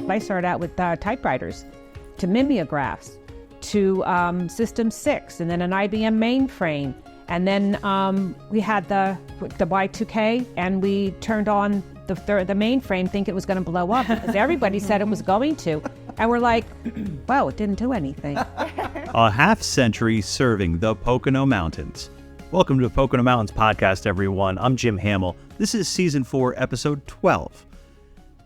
I started out with typewriters, to mimeographs, to System 6, and then an IBM mainframe. And then we had the Y2K, and we turned on the mainframe, think it was going to blow up because everybody said it was going to. And we're like, well, it didn't do anything. A half century serving the Pocono Mountains. Welcome to the Pocono Mountains podcast, everyone. I'm Jim Hamill. This is Season 4, Episode 12.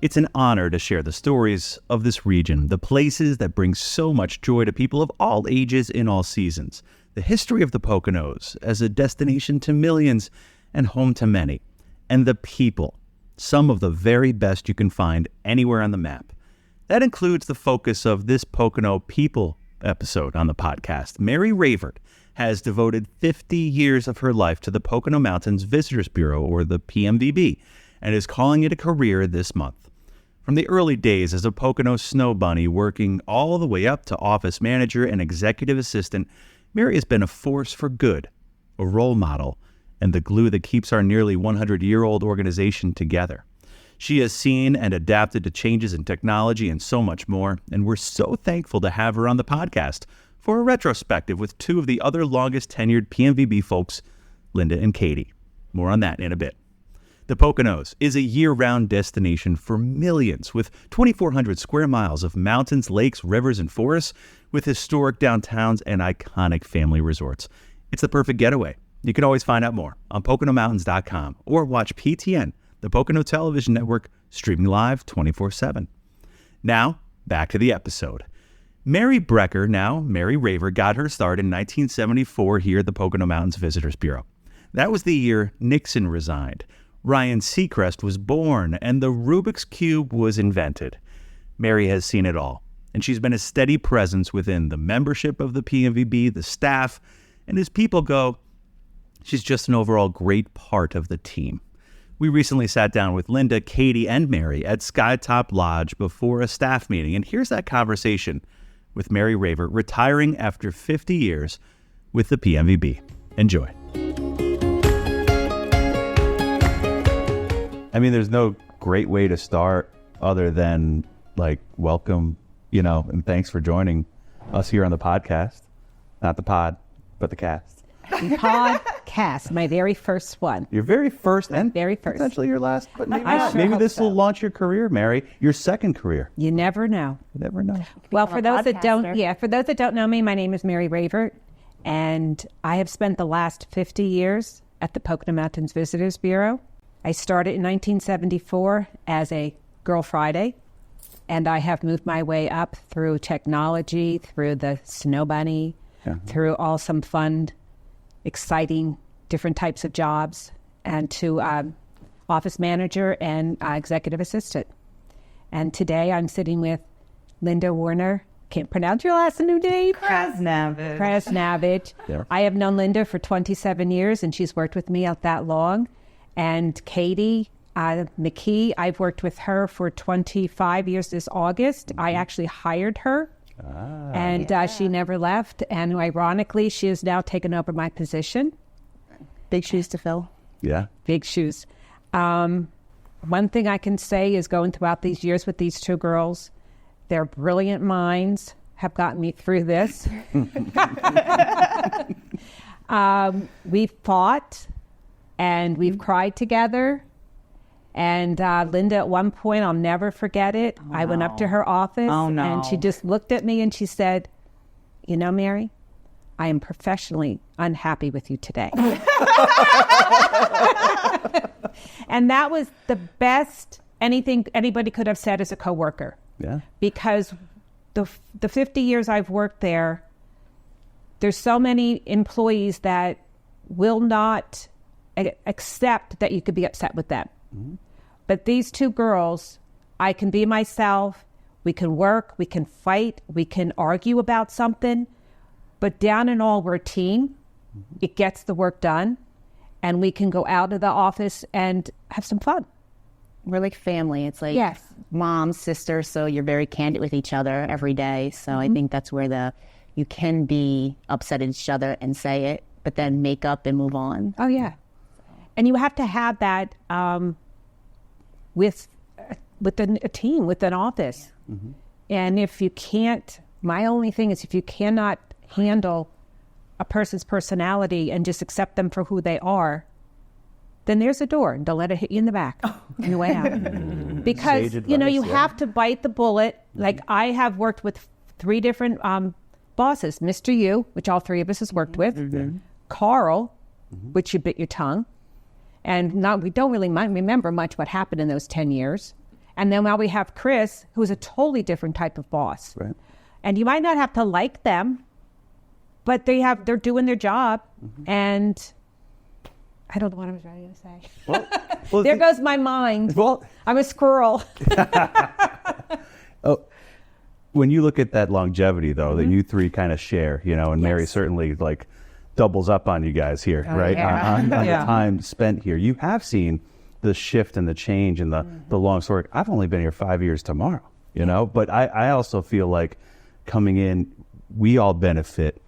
It's an honor to share the stories of this region, the places that bring so much joy to people of all ages in all seasons. The history of the Poconos as a destination to millions and home to many. And the people, some of the very best you can find anywhere on the map. That includes the focus of this Pocono people episode on the podcast. Mary Ravert has devoted 50 years of her life to the Pocono Mountains Visitors Bureau, or the PMVB, and is calling it a career this month. From the early days as a Pocono snow bunny, working all the way up to office manager and executive assistant, Mary has been a force for good, a role model, and the glue that keeps our nearly 100-year-old organization together. She has seen and adapted to changes in technology and so much more, and we're so thankful to have her on the podcast for a retrospective with two of the other longest-tenured PMVB folks, Linda and Katie. More on that in a bit. The Poconos is a year-round destination for millions, with 2,400 square miles of mountains, lakes, rivers, and forests, with historic downtowns and iconic family resorts. It's the perfect getaway. You can always find out more on PoconoMountains.com or watch PTN, the Pocono Television Network, streaming live 24/7. Now, back to the episode. Mary Brecker, now Mary Ravert, got her start in 1974 here at the Pocono Mountains Visitors Bureau. That was the year Nixon resigned. Ryan Seacrest was born, and the Rubik's Cube was invented. Mary has seen it all, and she's been a steady presence within the membership of the PMVB, the staff, and as people go, she's just an overall great part of the team. We recently sat down with Linda, Katie, and Mary at Skytop Lodge before a staff meeting, and here's that conversation with Mary Ravert, retiring after 50 years with the PMVB. Enjoy. I mean, there's no great way to start other than, welcome, and thanks for joining us here on the podcast. Not the pod, but the cast. Podcast, my very first one. Your very first and very first. Potentially your last, but maybe I not. sure Maybe hope this so. will launch your career, Mary. Your second career. You never know. You never know. Well, for those that don't know me, my name is Mary Ravert, and I have spent the last 50 years at the Pocono Mountains Visitors Bureau. I started in 1974 as a Girl Friday, and I have moved my way up through technology, through the Snow Bunny, through all some fun, exciting, different types of jobs, and to office manager and executive assistant. And today I'm sitting with Linda Warner. Can't pronounce your last name. Krasnavage. Yeah. I have known Linda for 27 years, and she's worked with me out that long. And Katie McKee, I've worked with her for 25 years this August. I actually hired her, and she never left. And ironically, she has now taken over my position. Big shoes to fill. Yeah. Big shoes. One thing I can say is going throughout these years with these two girls, their brilliant minds have gotten me through this. We've fought. And we've cried together. And Linda, at one point, I'll never forget it. Oh, I went up to her office, and she just looked at me and she said, Mary, I am professionally unhappy with you today. And that was the best anything anybody could have said as a coworker. Yeah. Because the 50 years I've worked there, there's so many employees that will not accept that you could be upset with them. Mm-hmm. But these two girls, I can be myself. We can work, we can fight, we can argue about something, but down in all, we're a team. Mm-hmm. It gets the work done, and we can go out of the office and have some fun. We're like family. It's like mom, sister, so you're very candid with each other every day. So I think that's where you can be upset at each other and say it, but then make up and move on. Oh, yeah. And you have to have that with a team, with an office. Mm-hmm. And if you can't, my only thing is if you cannot handle a person's personality and just accept them for who they are, then there's a door. Don't let it hit you in the back on the way out. Because, you have to bite the bullet. Like I have worked with 3 different bosses. Mr. U, which all 3 of us has worked with. Mm-hmm. Carl, which you bit your tongue. And we don't really remember much what happened in those 10 years. And then now we have Chris, who's a totally different type of boss. Right. And you might not have to like them, but they're doing their job. Mm-hmm. And I don't know what I was trying to say. Well, there goes my mind. Well, I'm a squirrel. When you look at that longevity, though, that you 3 kind of share, and Mary certainly doubles up on you guys here, right? Yeah. On the time spent here. You have seen the shift and the change and the long story. I've only been here 5 years tomorrow, but I also feel like coming in, we all benefit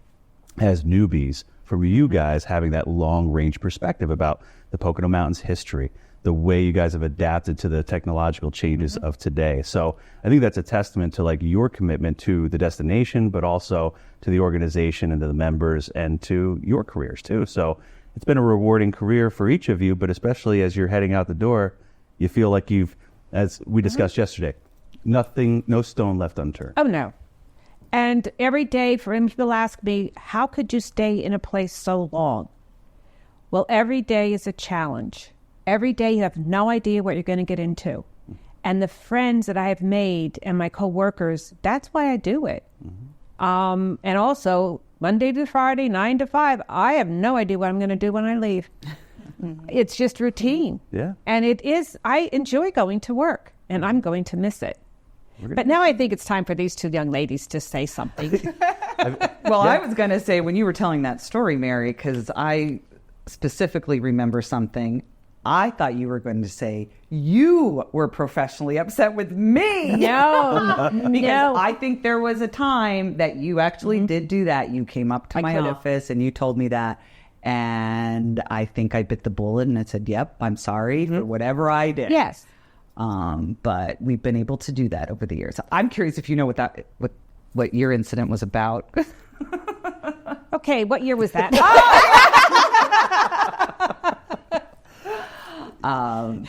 as newbies from you guys having that long range perspective about the Pocono Mountains history, the way you guys have adapted to the technological changes of today. So I think that's a testament to your commitment to the destination, but also to the organization and to the members and to your careers too. So it's been a rewarding career for each of you, but especially as you're heading out the door, you feel like you've, as we discussed yesterday, no stone left unturned. Oh, no. And every day, people ask me, how could you stay in a place so long? Well, every day is a challenge. Every day you have no idea what you're going to get into. And the friends that I have made and my coworkers, that's why I do it. Mm-hmm. And also, Monday to Friday, 9 to 5, I have no idea what I'm going to do when I leave. It's just routine. Yeah. And I enjoy going to work, and I'm going to miss it. But now I think it's time for these 2 young ladies to say something. I was going to say, when you were telling that story, Mary, because I specifically remember something, I thought you were going to say you were professionally upset with me. No. Because I think there was a time that you actually did do that. You came up to my office and you told me that. And I think I bit the bullet and I said, yep, I'm sorry for whatever I did. Yes. But we've been able to do that over the years. I'm curious if you know what your incident was about. Okay, what year was that?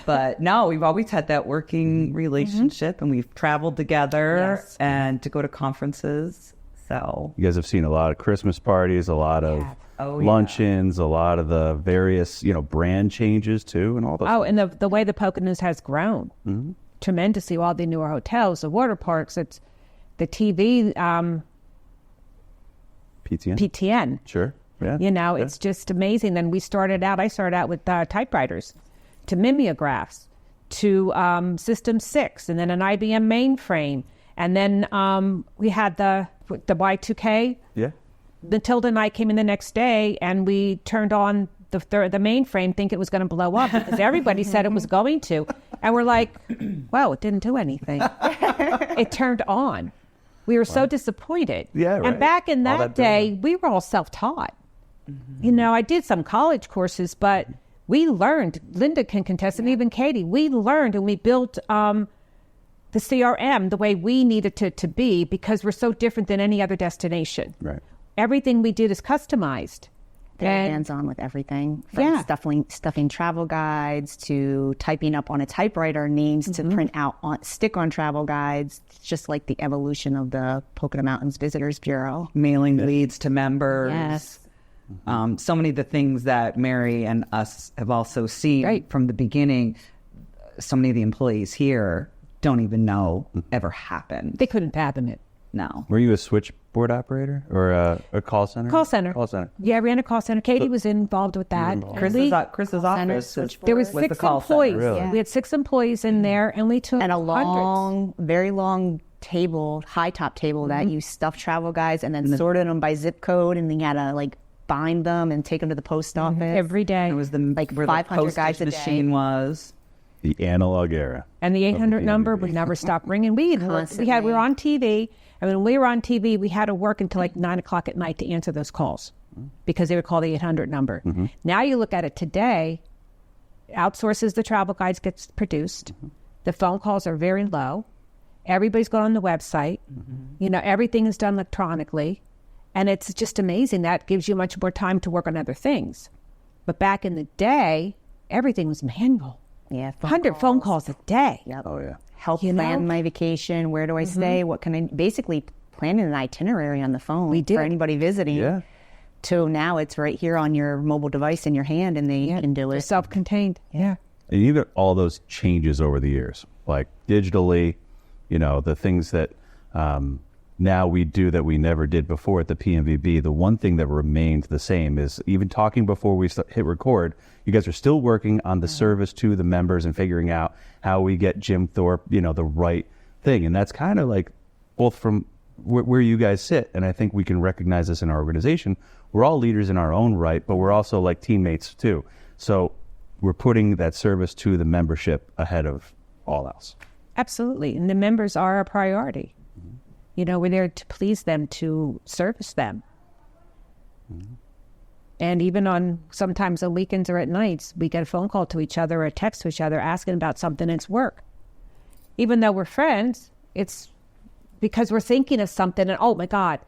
But no, we've always had that working relationship, and we've traveled together and to go to conferences. So you guys have seen a lot of Christmas parties, a lot of luncheons, a lot of the various, brand changes too, and all those. Oh, and the way the Poconos has grown tremendously. All the newer hotels, the water parks, it's the TV, PTN. Sure. Yeah. It's just amazing. Then I started out with typewriters, to mimeographs, to System 6, and then an IBM mainframe. And then we had the Y2K. Yeah. Matilda and I came in the next day, and we turned on the mainframe, think it was going to blow up because everybody said it was going to. And we're like, well, it didn't do anything. It turned on. We were so disappointed. Yeah, right. And back in that day, we were all self-taught. Mm-hmm. I did some college courses, but we learned, Linda can contest, and even Katie, we learned and we built the CRM the way we needed to be, because we're so different than any other destination. Right. Everything we did is customized. They're hands-on with everything, from stuffing travel guides to typing up on a typewriter names to print out stick on travel guides, just like the evolution of the Pocono Mountains Visitors Bureau. Mailing leads to members. Yes. So many of the things that Mary and us have also seen from the beginning, so many of the employees here don't even know ever happened. They couldn't fathom it. No. Were you a switchboard operator or a call center? Call center. Yeah, I ran a call center. Katie was involved with that. Chris's office. There was 6 employees. Really? We had 6 employees in there, and we took hundreds. Very long table, high top table that you stuffed travel guides and then sorted them by zip code, and then you had to bind them and take them to the post office every day. It was where 500 guides a machine was. The analog era. And the 800 number would never stop ringing. We were on TV. And when we were on TV, we had to work until 9 o'clock at night to answer those calls because they would call the 800 number. Now you look at it today, outsources the travel guides, gets produced. The phone calls are very low. Everybody's going on the website. Everything is done electronically. And it's just amazing. That gives you much more time to work on other things. But back in the day, everything was manual. Yeah, 100 phone calls a day. Yep. Oh, yeah. Help plan my vacation. Where do I stay? What can I... Basically planning an itinerary on the phone for anybody visiting. Yeah. To now it's right here on your mobile device in your hand, and they can do it. It's self-contained. Yeah. And you've got all those changes over the years, like digitally, the things that now we do that we never did before at the PMVB. The one thing that remained the same is, even talking before we hit record, you guys are still working on the service to the members and figuring out how we get Jim Thorpe, the right thing. And that's kind of like both from where you guys sit. And I think we can recognize this in our organization. We're all leaders in our own right, but we're also like teammates too. So we're putting that service to the membership ahead of all else. Absolutely. And the members are a priority. We're there to please them, to service them. And even sometimes on weekends or at nights, we get a phone call to each other or a text to each other asking about something. It's work. Even though we're friends, it's because we're thinking of something and, oh my God.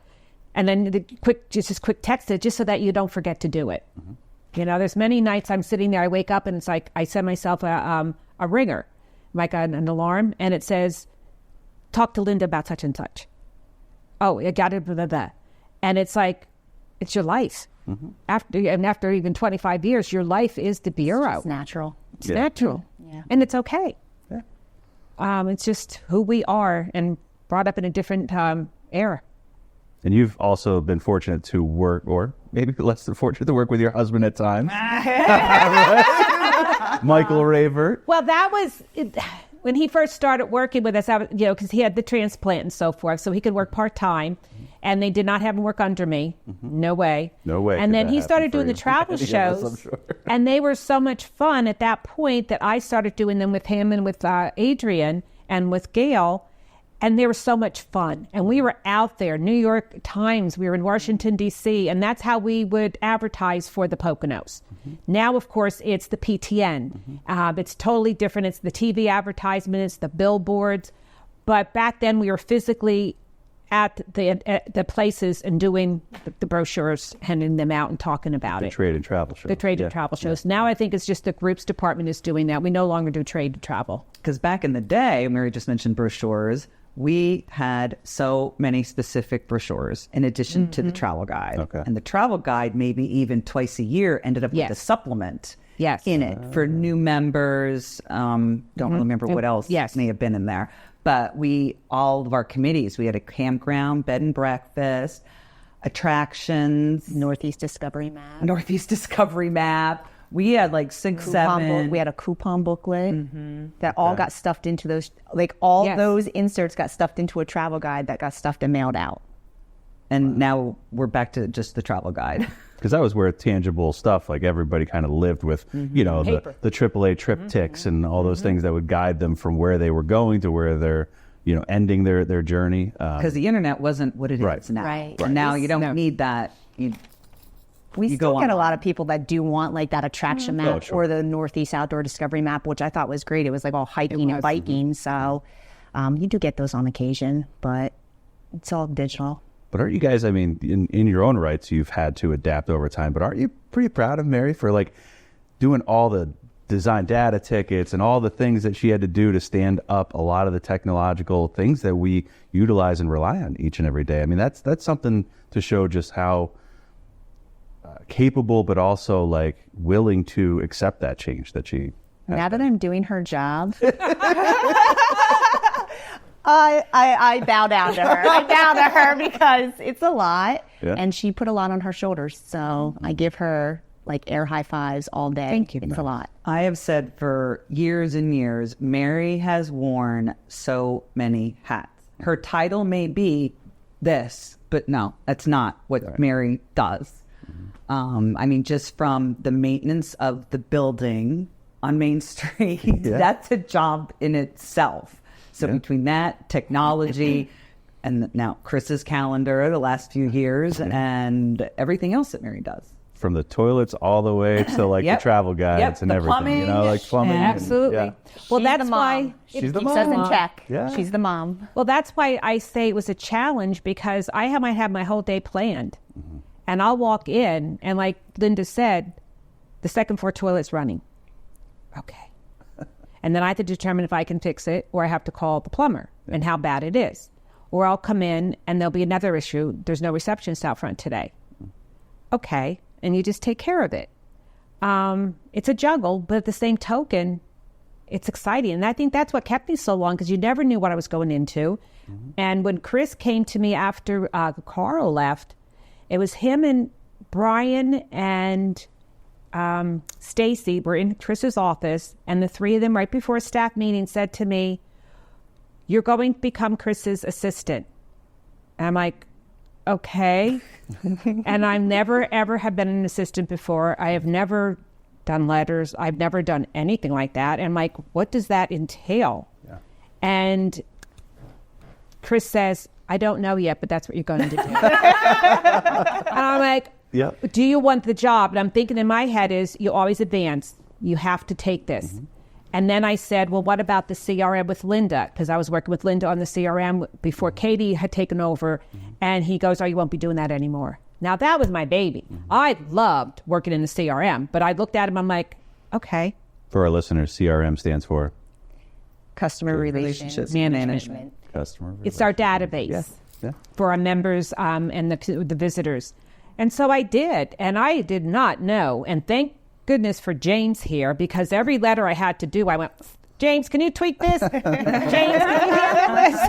And then just this quick text it just so that you don't forget to do it. There's many nights I'm sitting there, I wake up and it's like, I send myself a ringer, like an alarm, and it says, talk to Linda about such and such. Oh, I got it, blah, blah, blah. And it's like, it's your life. After even 25 years, your life is the Bureau. It's natural. It's natural. Yeah. And it's okay. Yeah. It's just who we are and brought up in a different era. And you've also been fortunate to work, or maybe less than fortunate to work with your husband at times. Michael Ravert. Well, that was when he first started working with us, because he had the transplant and so forth, so he could work part-time. And they did not have him work under me. No way. No way. And then he started doing the travel shows. Sure. And they were so much fun at that point that I started doing them with him and with Adrian and with Gail. And they were so much fun. And we were out there, New York Times, we were in Washington, D.C., and that's how we would advertise for the Poconos. Now, of course, it's the PTN. It's totally different. It's the TV advertisements, the billboards. But back then, we were physically at the places and doing the brochures, handing them out and talking about it. The trade and travel shows. The trade and travel shows. Now I think it's just the groups department is doing that. We no longer do trade and travel. Because back in the day, Mary just mentioned brochures, we had so many specific brochures in addition to the travel guide. Okay. And the travel guide, maybe even twice a year, ended up with a supplement in it for new members. Don't remember what else may have been in there. But all of our committees, we had a campground, bed and breakfast, attractions. Northeast Discovery Map. We had like 7. We had a coupon booklet that all got stuffed into those, those inserts got stuffed into a travel guide that got stuffed and mailed out. And now we're back to just the travel guide. Because that was where tangible stuff, like everybody kind of lived with, the AAA trip ticks and all those things that would guide them from where they were going to where they're, ending their journey. Because the internet wasn't what it is now. Right. And now you don't need that. We still get a lot of people that do want like that attraction map or the Northeast Outdoor Discovery Map, which I thought was great. It was like all hiking and biking. So you do get those on occasion, but it's all digital. But aren't you guys, in your own rights, you've had to adapt over time, but aren't you pretty proud of Mary for like doing all the design data tickets and all the things that she had to do to stand up a lot of the technological things that we utilize and rely on each and every day? That's something to show just how capable, but also like willing to accept that change that she has. Now that I'm doing her job, I bow down to her. I bow to her because it's a lot, and she put a lot on her shoulders. So I give her like air high fives all day. Thank you. It's a lot. I have said for years and years, Mary has worn so many hats. Her title may be this, but no, that's not what Mary does. Just from the maintenance of the building on Main Street, that's a job in itself. So between that, technology, and now Chris's calendar the last few years, and everything else that Mary does. from the toilets all the way to like the travel guides and the everything. Plumbing. You know, like plumbing. Absolutely. And, Well, She's that's the mom. why She's the Keeps us mom. in check. Yeah. She's the mom. Well, that's why I say it was a challenge, because might have my whole day planned. And I'll walk in, and like Linda said, the second floor toilet's running. Okay. And then I have to determine if I can fix it, or I have to call the plumber and how bad it is. Or I'll come in and there'll be another issue. There's no receptionist out front today. Okay. And you just take care of it. It's a juggle, but at the same token, it's exciting. And I think that's what kept me so long, because you never knew what I was going into. And when Chris came to me after Carl left, it was him and Brian and Stacy were in Chris's office, and the three of them right before a staff meeting said to me, "You're going to become Chris's assistant." And I'm like, okay. And I've never, ever have been an assistant before. I have never done letters. I've never done anything like that. And I'm like, what does that entail? Yeah. And Chris says, "I don't know yet, but that's what you're going to do." And I'm like, do you want the job? And I'm thinking in my head is, you always advance. You have to take this. And then I said, well, what about the CRM with Linda? Because I was working with Linda on the CRM before Katie had taken over. And he goes, oh, you won't be doing that anymore. Now, that was my baby. I loved working in the CRM. But I looked at him, I'm like, okay. For our listeners, CRM stands for? Customer Relationship Management. Customer It's our database for our members and the visitors. And so I did. And I did not know. And thank goodness for James here, because every letter I had to do, I went, James, can you tweak this? James, can you handle this?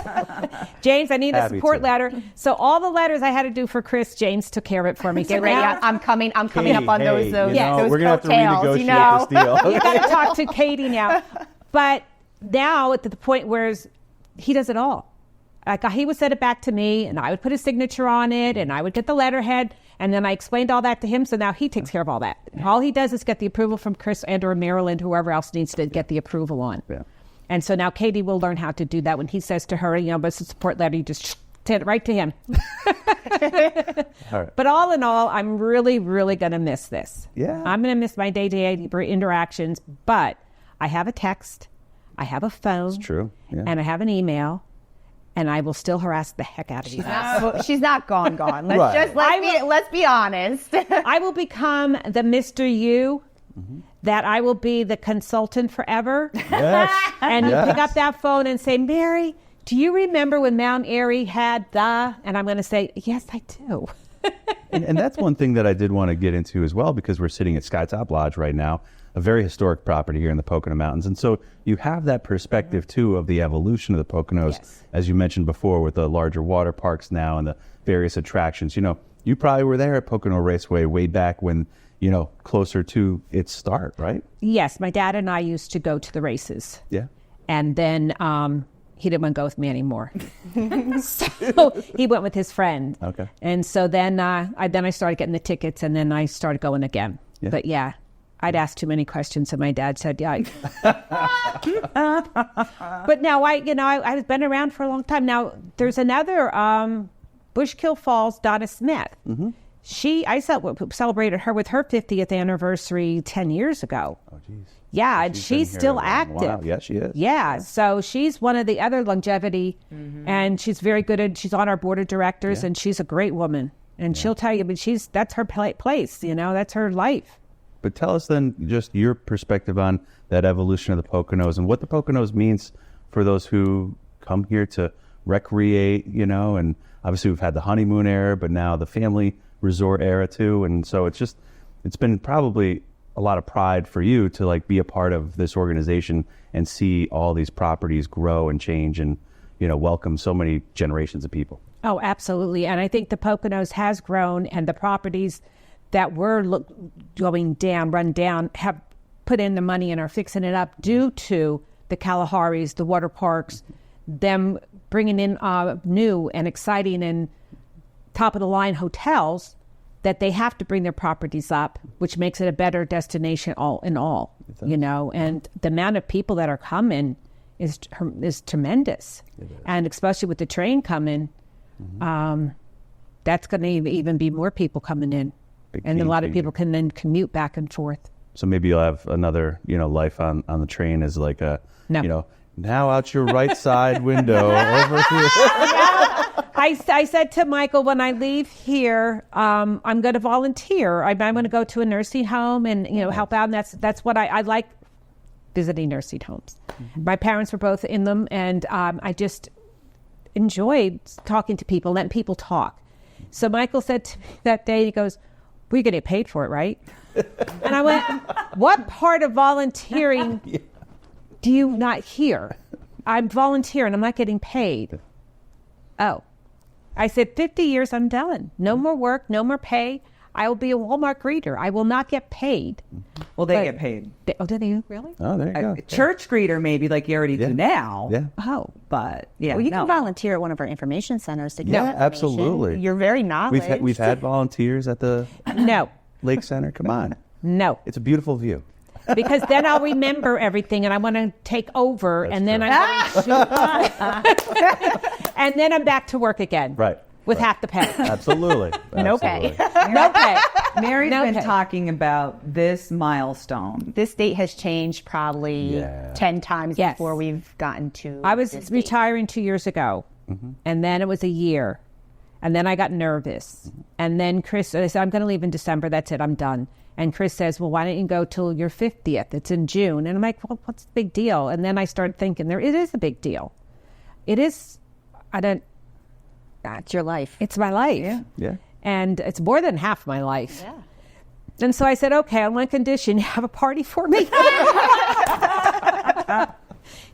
James, I need a support letter. So all the letters I had to do for Chris, James took care of it for me. Get ready. I'm coming up on those we're going to have to renegotiate this deal. You got to talk to Katie now. But now at the point where he does it all. Like, he would send it back to me, and I would put a signature on it, and I would get the letterhead, and then I explained all that to him. So now he takes care of all that. All he does is get the approval from Chris and or Maryland, whoever else needs to get the approval on. Yeah. And so now Katie will learn how to do that. When he says to her, but it's a support letter, you just send it right to him. All right. But all in all, I'm really, really going to miss this. Yeah. I'm going to miss my day-to-day interactions, but I have a text, I have a phone. It's true. Yeah. And I have an email. And I will still harass the heck out of you. She's not gone. Let's be honest. I will become the Mr. U, that I will be the consultant forever. Yes. And you pick up that phone and say, Mary, do you remember when Mount Airy had the? And I'm going to say, yes, I do. and that's one thing that I did want to get into as well, because we're sitting at Skytop Lodge right now, a very historic property here in the Pocono Mountains. And so you have that perspective, too, of the evolution of the Poconos, as you mentioned before, with the larger water parks now and the various attractions. You probably were there at Pocono Raceway way back when, closer to its start, right? Yes, my dad and I used to go to the races. Yeah. And then he didn't want to go with me anymore. So he went with his friend. Okay. And so then I started getting the tickets, and then I started going again. Yeah. But yeah, I'd asked too many questions, and my dad said, yeah. But now I've been around for a long time. Now there's another Bushkill Falls, Donna Smith. Mm-hmm. I celebrated her with her 50th anniversary 10 years ago. Oh, geez. Yeah, and she's still active. Wow. Yeah, she is. Yeah, so she's one of the other longevity, and she's very good she's on our board of directors, and she's a great woman. And she'll tell you, but that's her place, that's her life. But tell us then just your perspective on that evolution of the Poconos and what the Poconos means for those who come here to recreate, and obviously we've had the honeymoon era, but now the family resort era too. And so it's been probably a lot of pride for you to be a part of this organization and see all these properties grow and change and, welcome so many generations of people. Oh, absolutely. And I think the Poconos has grown, and the properties that were run down, have put in the money and are fixing it up due to the Kalaharis, the water parks, them bringing in new and exciting and top-of-the-line hotels that they have to bring their properties up, which makes it a better destination all in all, and the amount of people that are coming is tremendous. And especially with the train coming, that's going to even be more people coming in. And a lot of people can then commute back and forth. So maybe you'll have another, life on the train as like a, now out your right side window over here. I said to Michael, when I leave here, I'm going to volunteer. I'm going to go to a nursing home and, help out. And that's what I like, visiting nursing homes. Mm-hmm. My parents were both in them, and I just enjoyed talking to people, letting people talk. So Michael said to me that day, he goes, "We're going to get paid for it, right?" And I went, "What part of volunteering do you not hear? I'm volunteering. I'm not getting paid." Oh. I said, 50 years, I'm done. No more work, no more pay. I will be a Walmart greeter. I will not get paid. Well, they get paid. Do they really? Oh, there you go. Church greeter, maybe, like you already do now. Yeah. Oh. But, yeah. Well, you can volunteer at one of our information centers to get information. Absolutely. You're very knowledgeable. We've had volunteers at the Lake Center. Come on. No. It's a beautiful view. Because then I'll remember everything, and I want to take over, and then and then I'm back to work again. Right. With half the pay. Absolutely. No pay. No pay. Mary's been talking about this milestone. This date has changed probably 10 times before we've gotten to I was retiring 2 years ago, and then it was a year, and then I got nervous. And then Chris, I said, I'm going to leave in December. That's it. I'm done. And Chris says, well, why don't you go till your 50th? It's in June. And I'm like, well, what's the big deal? And then I started thinking, it is a big deal. It is, it's your life. It's my life. Yeah. And it's more than half my life. Yeah. And so I said, okay, on one condition, have a party for me.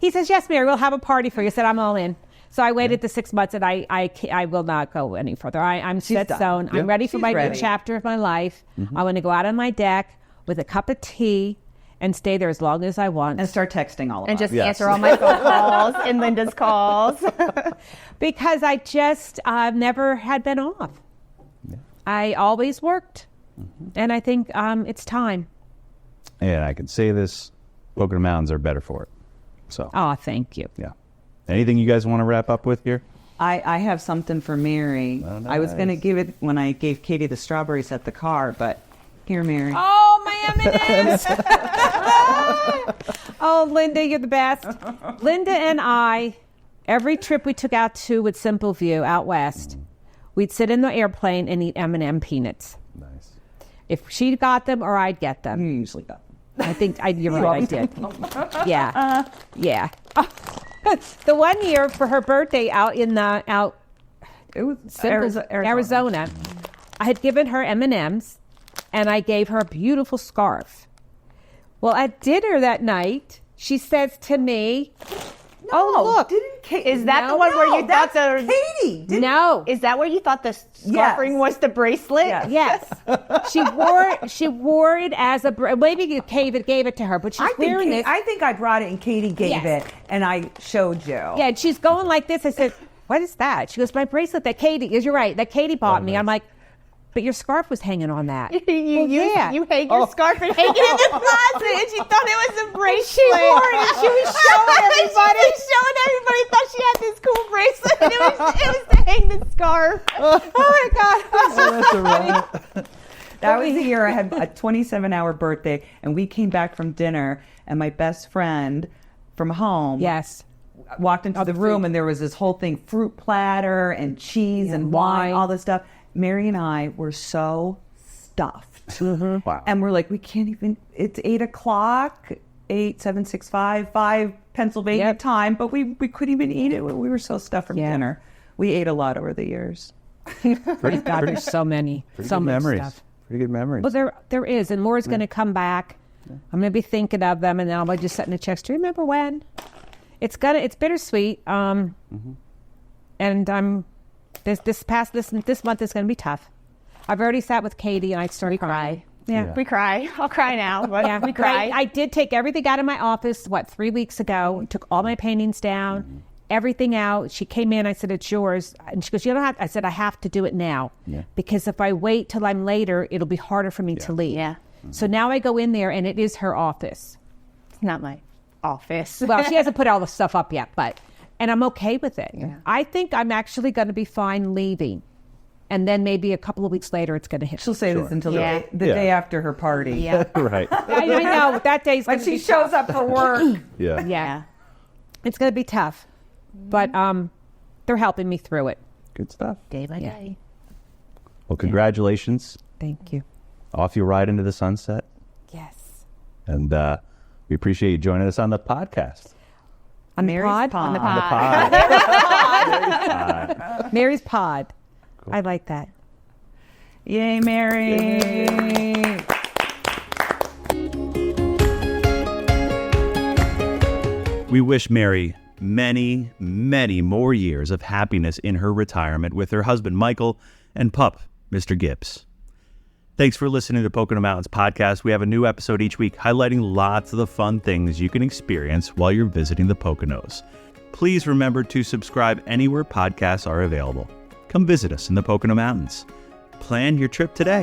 He says, yes, Mary, we'll have a party for you. I said, I'm all in. So I waited the 6 months, and I will not go any further. I'm set stone. I'm ready for my new chapter of my life. I want to go out on my deck with a cup of tea and stay there as long as I want. And start texting all of us. And just answer all my phone calls and Linda's calls. Because I just never had been off. Yeah. I always worked. And I think it's time. And I can say this, Pocono Mountains are better for it. So. Oh, thank you. Yeah. Anything you guys want to wrap up with here? I have something for Mary. Oh, nice. I was going to give it when I gave Katie the strawberries at the car, but here, Mary. Oh, my M&Ms. Oh, Linda, you're the best. Linda and I, every trip we took out to with Simple View out west, we'd sit in the airplane and eat M&M peanuts. Nice. If she got them or I'd get them. You usually got them. I think you're right, I did. Yeah. Yeah. The one year for her birthday it was Arizona, I had given her M&Ms, and I gave her a beautiful scarf. Well, at dinner that night, she says to me, "Oh, look, is that the one where you thought the Katie? No, is that where you thought the scarf ring was the bracelet?" Yes. She wore it as a maybe Katie gave it to her, but she's wearing this. I think I brought it and Katie gave it, and I showed you. Yeah, and she's going like this. I said, "What is that?" She goes, "My bracelet that Katie." You're right, that Katie bought me. I'm like, but your scarf was hanging on that. You hang your scarf and hang it in the closet, and she thought it was a bracelet. She wore it, and she was showing everybody. She was showing everybody, thought she had this cool bracelet, and it was to hang the scarf. Oh my God. That was the year I had a 27-hour birthday, and we came back from dinner, and my best friend from home walked into the room, and there was this whole thing, fruit platter and cheese and wine, all this stuff. Mary and I were so stuffed. Wow. And we're like, we can't even, it's 8 o'clock, 5 Pennsylvania time, but we couldn't even eat it. We were so stuffed from dinner. We ate a lot over the years. There's so many. So much memories. stuff. Pretty good memories. Well, there is, and more is going to come back. I'm going to be thinking of them, and then I'll be just setting a checks. Do you remember when? It's bittersweet. And I'm this month is going to be tough. I've already sat with Katie, and I started crying. Yeah, we cry. I'll cry now, but we cry. I did take everything out of my office, 3 weeks ago. Took all my paintings down, everything out. She came in. I said, "It's yours." And she goes, "You don't have." I said, "I have to do it now because if I wait till I'm later, it'll be harder for me to leave." Yeah. So now I go in there, and it is her office. It's not my office. Well, she hasn't put all the stuff up yet, and I'm okay with it. Yeah. I think I'm actually going to be fine leaving. And then maybe a couple of weeks later, it's going to hit. She'll say this until Yeah. the day after her party. Yeah. Right. I know that day's going When to be she shows up for work. Yeah. Yeah. It's going to be tough. But they're helping me through it. Good stuff. Day by day. Well, congratulations. Thank you. Off you ride into the sunset. Yes. And we appreciate you joining us on the podcast. On the Mary's pod? pod. On the On pod. the pod. Mary's pod. I like that. Yay, Mary. We wish Mary many, many more years of happiness in her retirement with her husband, Michael, and pup, Mr. Gibbs. Thanks for listening to Pocono Mountains podcast. We have a new episode each week highlighting lots of the fun things you can experience while you're visiting the Poconos. Please remember to subscribe anywhere podcasts are available. Come visit us in the Pocono Mountains. Plan your trip today.